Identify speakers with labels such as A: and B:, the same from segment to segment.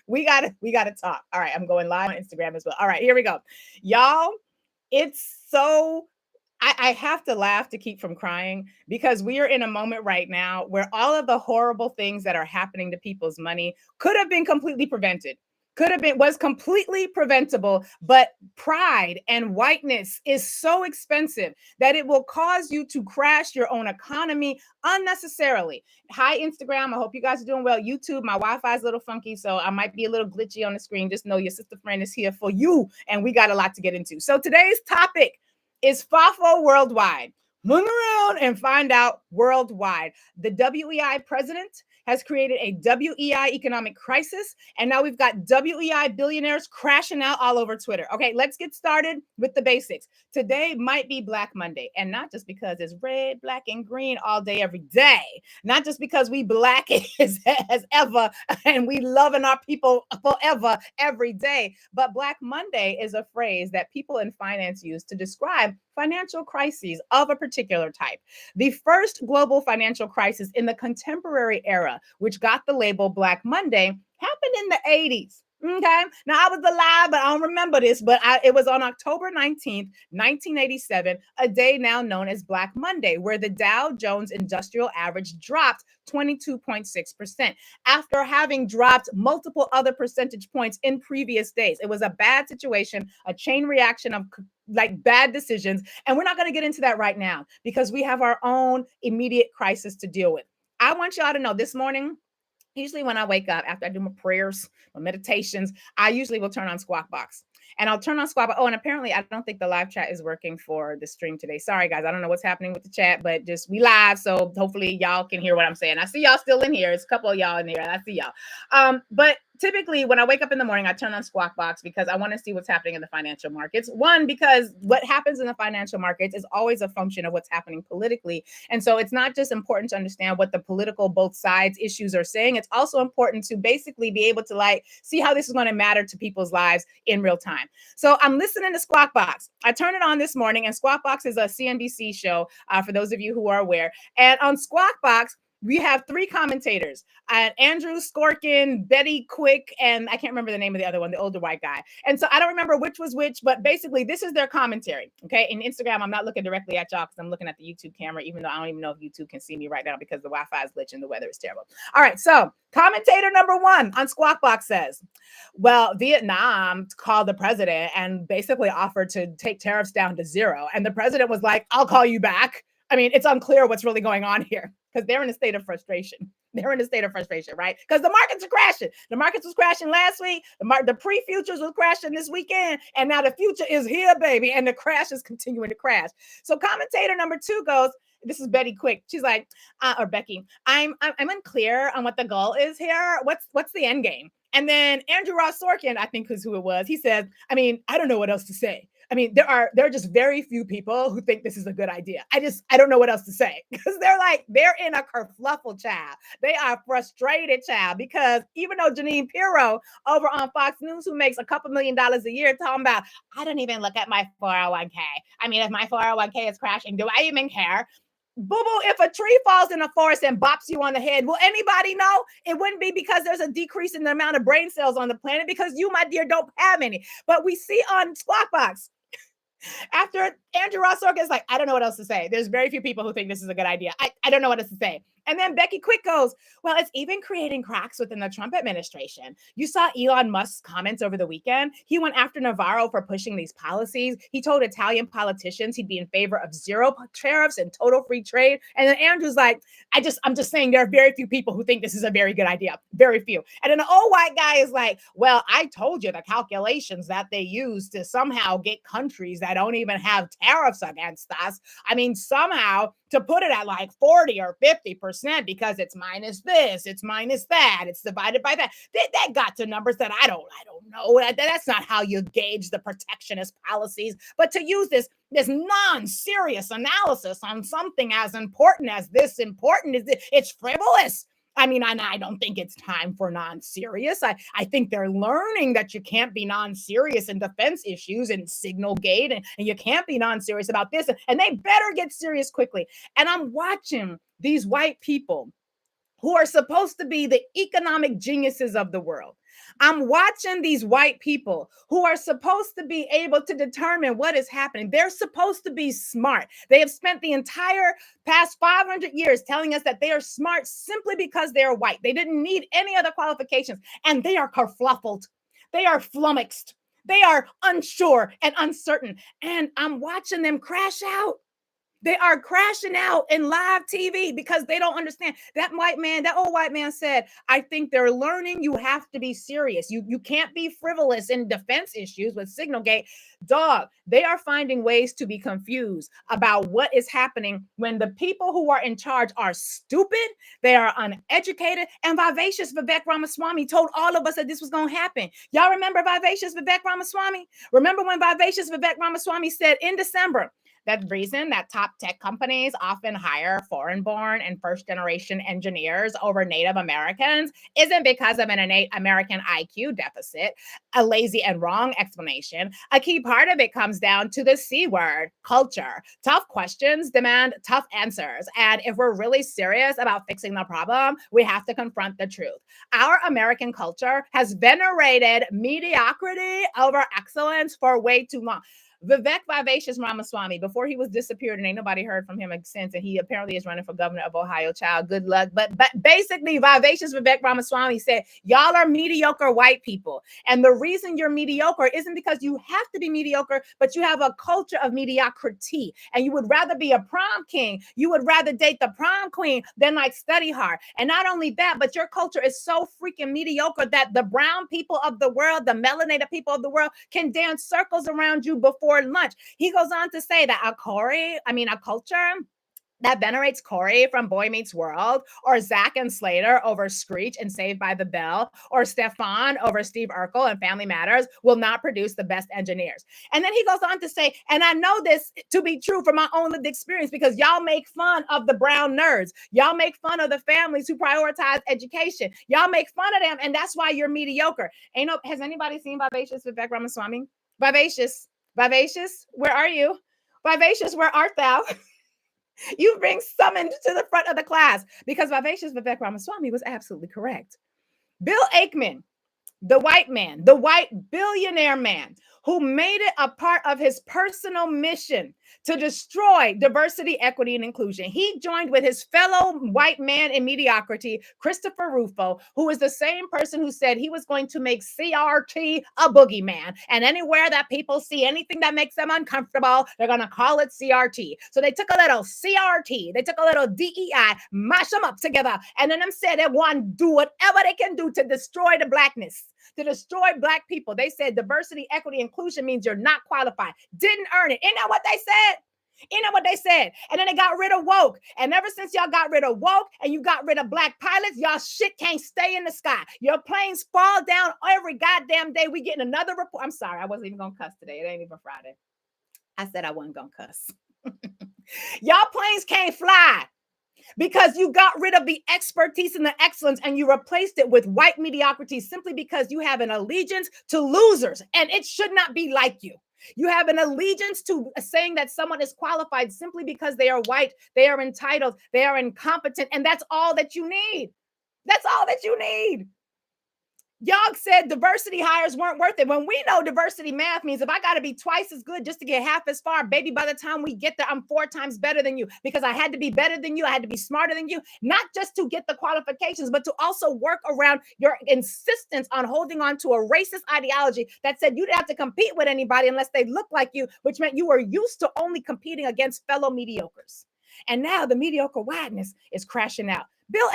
A: we gotta talk. All right, I'm going live on Instagram as well. All right, here we go. Y'all, it's so I have to laugh to keep from crying because we are in a moment right now where all of the horrible things that are happening to people's money could have been completely prevented. Was completely preventable, but pride and whiteness is so expensive that it will cause you to crash your own economy unnecessarily. Hi, Instagram. I hope you guys are doing well. YouTube, my Wi-Fi is a little funky, so I might be a little glitchy on the screen. Just know your sister friend is here for you, and we got a lot to get into. So today's topic is FAFO worldwide. Look around and find out worldwide. The WEI president has created a WEI economic crisis, and now we've got WEI billionaires crashing out all over Twitter. Okay, let's get started with the basics. Today might be Black Monday, and not just because it's red, black, and green all day, every day. Not just because we black as ever, and we loving our people forever, every day. But Black Monday is a phrase that people in finance use to describe financial crises of a particular type. The first global financial crisis in the contemporary era, which got the label Black Monday, happened in the 80s. Okay. Now I was alive, but I don't remember this, but it was on October 19th, 1987, a day now known as Black Monday, where the Dow Jones Industrial Average dropped 22.6% after having dropped multiple other percentage points in previous days. It was a bad situation, a chain reaction of like bad decisions. And we're not going to get into that right now because we have our own immediate crisis to deal with. I want y'all to know this morning, usually when I wake up after I do my prayers, my meditations, I usually will turn on Squawk Box. And I'll turn on Squawk Box. Oh, and apparently I don't think the live chat is working for the stream today. Sorry, guys. I don't know what's happening with the chat, but just we live. So hopefully y'all can hear what I'm saying. I see y'all still in here. It's a couple of y'all in here. I see y'all. But typically when I wake up in the morning, I turn on Squawk Box because I want to see what's happening in the financial markets. One, because what happens in the financial markets is always a function of what's happening politically. And so it's not just important to understand what the political both sides issues are saying. It's also important to basically be able to like see how this is going to matter to people's lives in real time. So I'm listening to Squawk Box. I turned it on this morning, and Squawk Box is a CNBC show for those of you who are aware. And on Squawk Box, we have three commentators, Andrew Skorkin, Betty Quick, and I can't remember the name of the other one, the older white guy. And so I don't remember which was which, but basically this is their commentary. Okay. In Instagram, I'm not looking directly at y'all because I'm looking at the YouTube camera, even though I don't even know if YouTube can see me right now because the Wi-Fi is glitching, the weather is terrible. All right. So commentator number one on Squawk Box says, well, Vietnam called the president and basically offered to take tariffs down to zero. And the president was like, I'll call you back. I mean, it's unclear what's really going on here because they're in a state of frustration. They're in a state of frustration, right? Because the markets are crashing. The markets was crashing last week. The pre-futures was crashing this weekend. And now the future is here, baby. And the crash is continuing to crash. So commentator number two goes, this is Betty Quick. She's like, or Becky, I'm unclear on what the goal is here. What's the end game? And then Andrew Ross Sorkin, I think is who it was. He said, I mean, I don't know what else to say. I mean, there are just very few people who think this is a good idea. I don't know what else to say because they're in a kerfluffle, child. They are frustrated, child, because even though Janine Pirro over on Fox News, who makes a couple $1 million a year, talking about, I don't even look at my 401k. I mean, if my 401k is crashing, do I even care? Boo-boo, if a tree falls in the forest and bops you on the head, will anybody know? It wouldn't be because there's a decrease in the amount of brain cells on the planet because you, my dear, don't have any. But we see on Squawk Box, after Andrew Ross Sorkin is like, I don't know what else to say. There's very few people who think this is a good idea. I don't know what else to say. And then Becky Quick goes, well, it's even creating cracks within the Trump administration. You saw Elon Musk's comments over the weekend. He went after Navarro for pushing these policies. He told Italian politicians he'd be in favor of zero tariffs and total free trade. And then Andrew's like, I'm just saying there are very few people who think this is a very good idea. Very few. And then the old white guy is like, well, I told you the calculations that they use to somehow get countries that don't even have tariffs against us. I mean, somehow to put it at like 40 or 50% because it's minus this, it's minus that, it's divided by that. That got to numbers that I don't know. That's not how you gauge the protectionist policies. But to use this non-serious analysis on something as important as this important is it's frivolous. I mean, I don't think it's time for non-serious. I think they're learning that you can't be non-serious in defense issues and signal gate, and you can't be non-serious about this. And they better get serious quickly. And I'm watching these white people who are supposed to be the economic geniuses of the world. I'm watching these white people who are supposed to be able to determine what is happening. They're supposed to be smart. They have spent the entire past 500 years telling us that they are smart simply because they are white. They didn't need any other qualifications, and they are kerfluffled. They are flummoxed. They are unsure and uncertain, and I'm watching them crash out. They are crashing out in live TV because they don't understand. That old white man said, I think they're learning you have to be serious. You can't be frivolous in defense issues with Signalgate. Dog, they are finding ways to be confused about what is happening when the people who are in charge are stupid, they are uneducated, and Vivacious Vivek Ramaswamy told all of us that this was going to happen. Y'all remember Vivacious Vivek Ramaswamy? Remember when Vivacious Vivek Ramaswamy said in December, that reason that top tech companies often hire foreign-born and first-generation engineers over Native Americans isn't because of an innate American IQ deficit, a lazy and wrong explanation. A key part of it comes down to the C word, culture. Tough questions demand tough answers. And if we're really serious about fixing the problem, we have to confront the truth. Our American culture has venerated mediocrity over excellence for way too long. Vivek Vivacious Ramaswamy, before he was disappeared and ain't nobody heard from him since, and he apparently is running for governor of Ohio, child, good luck. But basically, Vivacious Vivek Ramaswamy said, y'all are mediocre white people. And the reason you're mediocre isn't because you have to be mediocre, but you have a culture of mediocrity. And you would rather be a prom king. You would rather date the prom queen than like study hard. And not only that, but your culture is so freaking mediocre that the brown people of the world, the melanated people of the world can dance circles around you before lunch. He goes on to say that a culture that venerates Corey from Boy Meets World, or Zach and Slater over Screech and Saved by the Bell, or Stefan over Steve Urkel and Family Matters will not produce the best engineers. And then he goes on to say, and I know this to be true from my own lived experience because y'all make fun of the brown nerds. Y'all make fun of the families who prioritize education. Y'all make fun of them, and that's why you're mediocre. Has anybody seen Vivacious Vivek Ramaswamy? Vivacious, where are you? Vivacious, where art thou? You've been summoned to the front of the class because Vivacious Vivek Ramaswamy was absolutely correct. Bill Ackman, the white man, the white billionaire man who made it a part of his personal mission to destroy diversity, equity, and inclusion. He joined with his fellow white man in mediocrity, Christopher Rufo, who is the same person who said he was going to make CRT a boogeyman. And anywhere that people see anything that makes them uncomfortable, they're going to call it CRT. So they took a little CRT, they took a little DEI, mash them up together, and then them said they want to do whatever they can do to destroy the blackness, to destroy black people. They said diversity, equity, inclusion means you're not qualified. Didn't earn it. Isn't that what they said? Isn't that what they said? And then they got rid of woke. And ever since y'all got rid of woke and you got rid of black pilots, y'all shit can't stay in the sky. Your planes fall down every goddamn day. We getting another report. I'm sorry, I wasn't even going to cuss today. It ain't even Friday. I said I wasn't going to cuss. Y'all planes can't fly because you got rid of the expertise and the excellence and you replaced it with white mediocrity simply because you have an allegiance to losers. And it should not be like you. You have an allegiance to saying that someone is qualified simply because they are white, they are entitled, they are incompetent, and that's all that you need. That's all that you need. Y'all said diversity hires weren't worth it. When we know diversity math means if I got to be twice as good just to get half as far, baby, by the time we get there, I'm 4 times better than you because I had to be better than you. I had to be smarter than you, not just to get the qualifications, but to also work around your insistence on holding on to a racist ideology that said you didn't have to compete with anybody unless they looked like you, which meant you were used to only competing against fellow mediocres. And now the mediocre whiteness is crashing out. Bill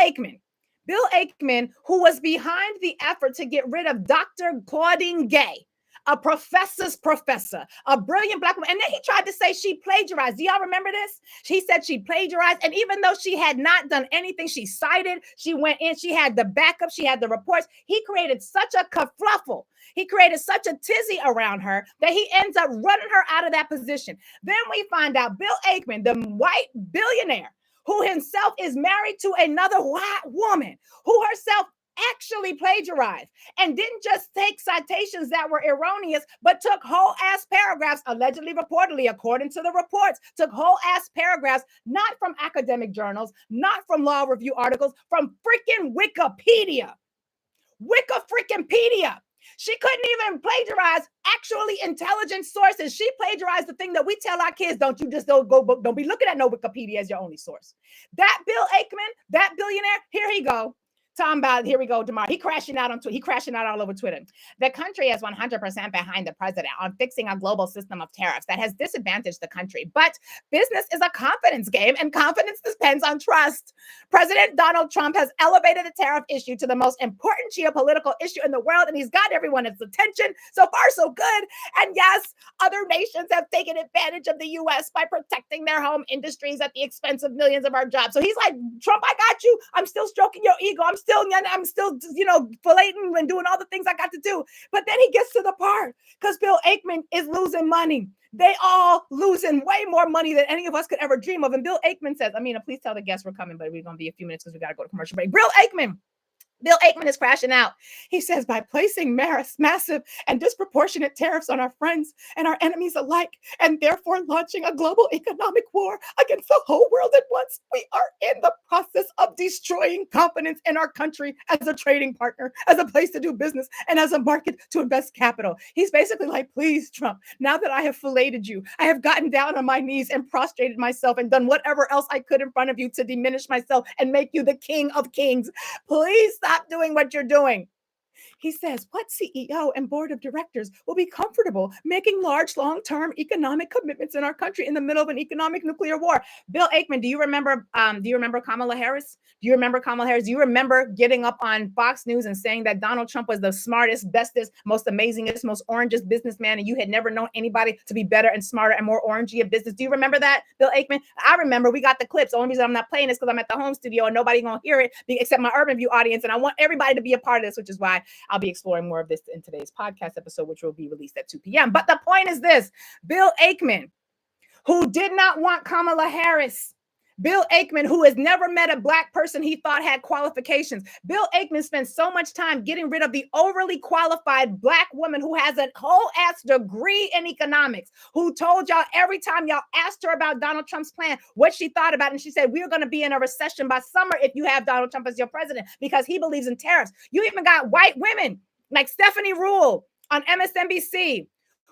A: Ackman, who was behind the effort to get rid of Dr. Claudine Gay, a professor's professor, a brilliant black woman. And then he tried to say she plagiarized. Do y'all remember this? She said she plagiarized. And even though she had not done anything, she cited, she went in, she had the backup, she had the reports. He created such a kerfluffle. He created such a tizzy around her that he ends up running her out of that position. Then we find out Bill Ackman, the white billionaire, who himself is married to another white woman, who herself actually plagiarized and didn't just take citations that were erroneous, but took whole ass paragraphs, allegedly, reportedly, according to the reports, took whole ass paragraphs, not from academic journals, not from law review articles, from freaking Wikipedia. Wiki-freaking-pedia. She couldn't even plagiarize actually intelligent sources. She plagiarized the thing that we tell our kids, don't be looking at no Wikipedia as your only source. That Bill Ackman, that billionaire, here he go. Talking about, here we go, tomorrow. He crashing out on Twitter. He crashing out all over Twitter. The country is 100% behind the president on fixing a global system of tariffs that has disadvantaged the country. But business is a confidence game, and confidence depends on trust. President Donald Trump has elevated the tariff issue to the most important geopolitical issue in the world, and he's got everyone's attention. So far, so good. And yes, other nations have taken advantage of the U.S. by protecting their home industries at the expense of millions of our jobs. So he's like, Trump, I got you. I'm still stroking your ego. I'm still, filleting and doing all the things I got to do. But then he gets to the part because Bill Ackman is losing money. They all losing way more money than any of us could ever dream of. And Bill Ackman says, please tell the guests we're coming, but we're going to be a few minutes because we got to go to commercial break. Bill Ackman is crashing out. He says, by placing massive and disproportionate tariffs on our friends and our enemies alike, and therefore launching a global economic war against the whole world at once, we are in the process of destroying confidence in our country as a trading partner, as a place to do business, and as a market to invest capital. He's basically like, please, Trump, now that I have filleted you, I have gotten down on my knees and prostrated myself and done whatever else I could in front of you to diminish myself and make you the king of kings. Please stop doing what you're doing. He says, what CEO and board of directors will be comfortable making large, long-term economic commitments in our country in the middle of an economic nuclear war? Bill Ackman, do you remember Kamala Harris? Do you remember Kamala Harris? Do you remember getting up on Fox News and saying that Donald Trump was the smartest, bestest, most amazingest, most orangest businessman, and you had never known anybody to be better and smarter and more orangey of business? Do you remember that, Bill Ackman? I remember. We got the clips. The only reason I'm not playing is because I'm at the home studio and nobody's going to hear it except my Urban View audience, and I want everybody to be a part of this, which is why I'll be exploring more of this in today's podcast episode, which will be released at 2 p.m. But the point is this: Bill Ackman, who did not want Kamala Harris, Bill Ackman, who has never met a Black person he thought had qualifications. Bill Ackman spent so much time getting rid of the overly qualified Black woman who has a whole ass degree in economics, who told y'all every time y'all asked her about Donald Trump's plan, what she thought about it. And she said, we're going to be in a recession by summer if you have Donald Trump as your president, because he believes in tariffs. You even got white women like Stephanie Rule on MSNBC,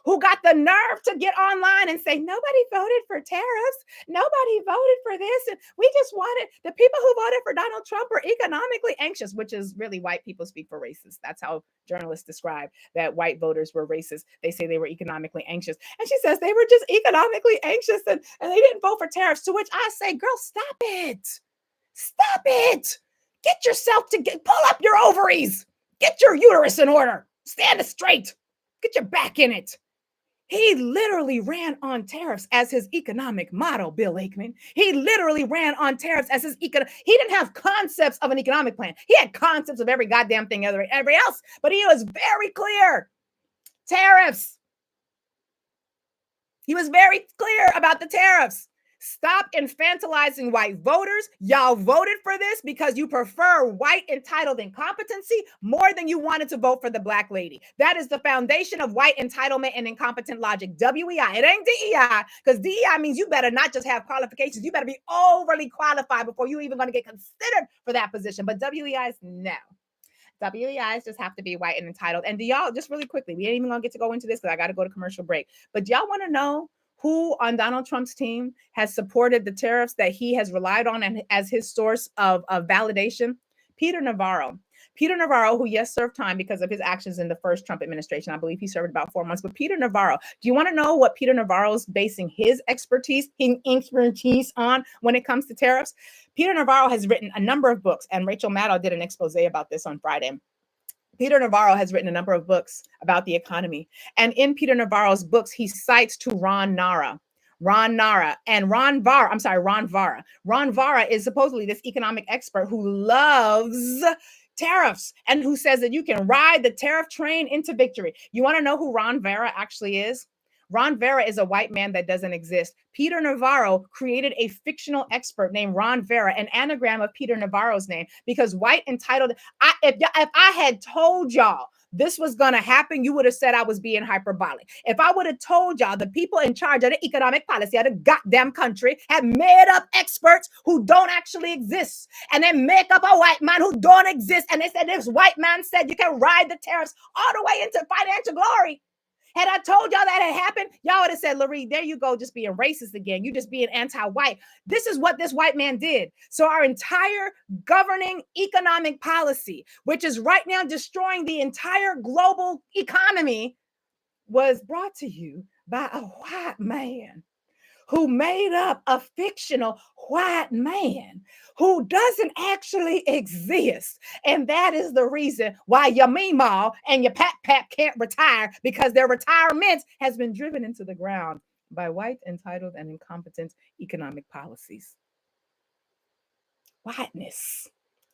A: who got the nerve to get online and say, nobody voted for tariffs. Nobody voted for this. And we just wanted, the people who voted for Donald Trump were economically anxious, which is really white people speak for racists. That's how journalists describe that white voters were racist. They say they were economically anxious. And she says they were just economically anxious and they didn't vote for tariffs, to which I say, girl, stop it. Stop it. Get yourself pull up your ovaries. Get your uterus in order. Stand it straight. Get your back in it. He literally ran on tariffs as his economic model, Bill Ackman. He literally ran on tariffs as his He didn't have concepts of an economic plan. He had concepts of every goddamn thing, every else, but he was very clear. Tariffs. He was very clear about the tariffs. Stop infantilizing white voters. Y'all voted for this because you prefer white entitled incompetency more than you wanted to vote for the Black lady. That is the foundation of white entitlement and incompetent logic. WEI. It ain't DEI, because DEI means you better not just have qualifications. You better be overly qualified before you even going to get considered for that position. But WEI is no. WEIs just have to be white and entitled. And do y'all, just really quickly, we ain't even going to get to go into this because I got to go to commercial break. But do y'all want to know who on Donald Trump's team has supported the tariffs that he has relied on and as his source of validation? Peter Navarro. Peter Navarro, who, yes, served time because of his actions in the first Trump administration. I believe he served about 4 months. But Peter Navarro, do you want to know what Peter Navarro is basing his expertise on when it comes to tariffs? Peter Navarro has written a number of books, and Rachel Maddow did an expose about this on Friday. Peter Navarro has written a number of books about the economy. And in Peter Navarro's books, he cites to Ron Vara. Ron Vara. Ron Vara is supposedly this economic expert who loves tariffs and who says that you can ride the tariff train into victory. You want to know who Ron Vara actually is? Ron Vera is a white man that doesn't exist. Peter Navarro created a fictional expert named Ron Vera, an anagram of Peter Navarro's name, because white entitled. If I had told y'all this was going to happen, you would have said I was being hyperbolic. If I would have told y'all the people in charge of the economic policy of the goddamn country had made up experts who don't actually exist, and then make up a white man who don't exist, and they said this white man said you can ride the tariffs all the way into financial glory. Had I told y'all that had happened, y'all would have said, Lurie, there you go, just being racist again. You just being anti-white. This is what this white man did. So our entire governing economic policy, which is right now destroying the entire global economy, was brought to you by a white man who made up a fictional white man who doesn't actually exist. And that is the reason why your Meemaw and your Pat Pat can't retire, because their retirement has been driven into the ground by white, entitled, and incompetent economic policies. Whiteness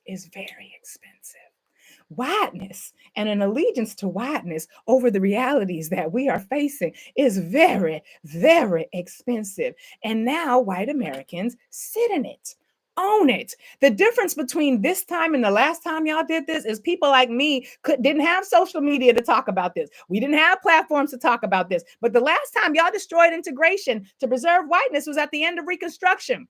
A: is very expensive. Whiteness and an allegiance to whiteness over the realities that we are facing is very, very expensive. And now white Americans sit in it, own it. The difference between this time and the last time y'all did this is people like me didn't have social media to talk about this. We didn't have platforms to talk about this. But the last time y'all destroyed integration to preserve whiteness was at the end of Reconstruction.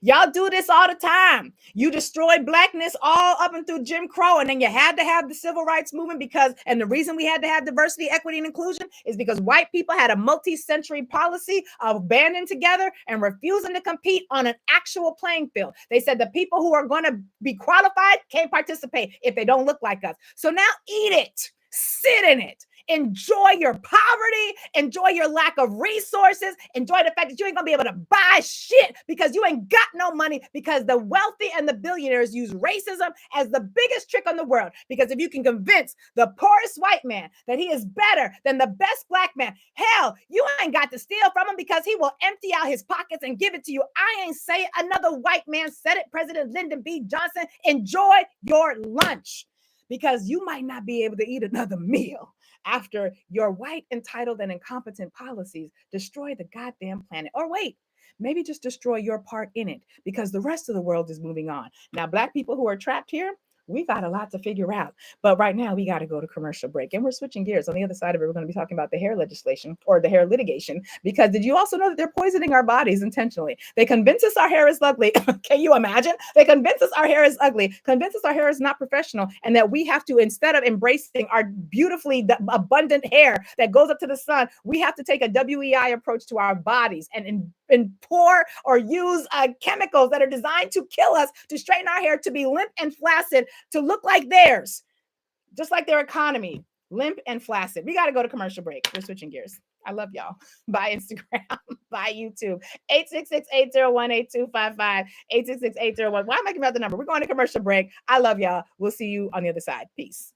A: Y'all do this all the time. You destroy blackness all up and through Jim Crow, and then you had to have the civil rights movement and the reason we had to have diversity, equity, and inclusion is because white people had a multi-century policy of banding together and refusing to compete on an actual playing field. They said the people who are going to be qualified can't participate if they don't look like us. So now eat it. Sit in it. Enjoy your poverty. Enjoy your lack of resources. Enjoy the fact that you ain't gonna be able to buy shit because you ain't got no money, because the wealthy and the billionaires use racism as the biggest trick on the world. Because if you can convince the poorest white man that he is better than the best black man, hell, you ain't got to steal from him because he will empty out his pockets and give it to you. I ain't saying another white man said it. President Lyndon B. Johnson, enjoy your lunch, because you might not be able to eat another meal after your white, entitled, and incompetent policies destroy the goddamn planet. Or wait, maybe just destroy your part in it, because the rest of the world is moving on. Now, black people who are trapped here, we got a lot to figure out. But right now, we got to go to commercial break. And we're switching gears. On the other side of it, we're going to be talking about the hair legislation, or the hair litigation, because did you also know that they're poisoning our bodies intentionally? They convince us our hair is ugly. Can you imagine? They convince us our hair is ugly, convince us our hair is not professional, and that we have to, instead of embracing our beautifully abundant hair that goes up to the sun, we have to take a WEI approach to our bodies and pour or use chemicals that are designed to kill us, to straighten our hair to be limp and flaccid, to look like theirs, just like their economy, limp and flaccid. We got to go to commercial break. We're switching gears. I love y'all. Bye Instagram, bye YouTube. 866-801-8255, 866-801. Why am I giving out the number? We're going to commercial break. I love y'all. We'll see you on the other side. Peace.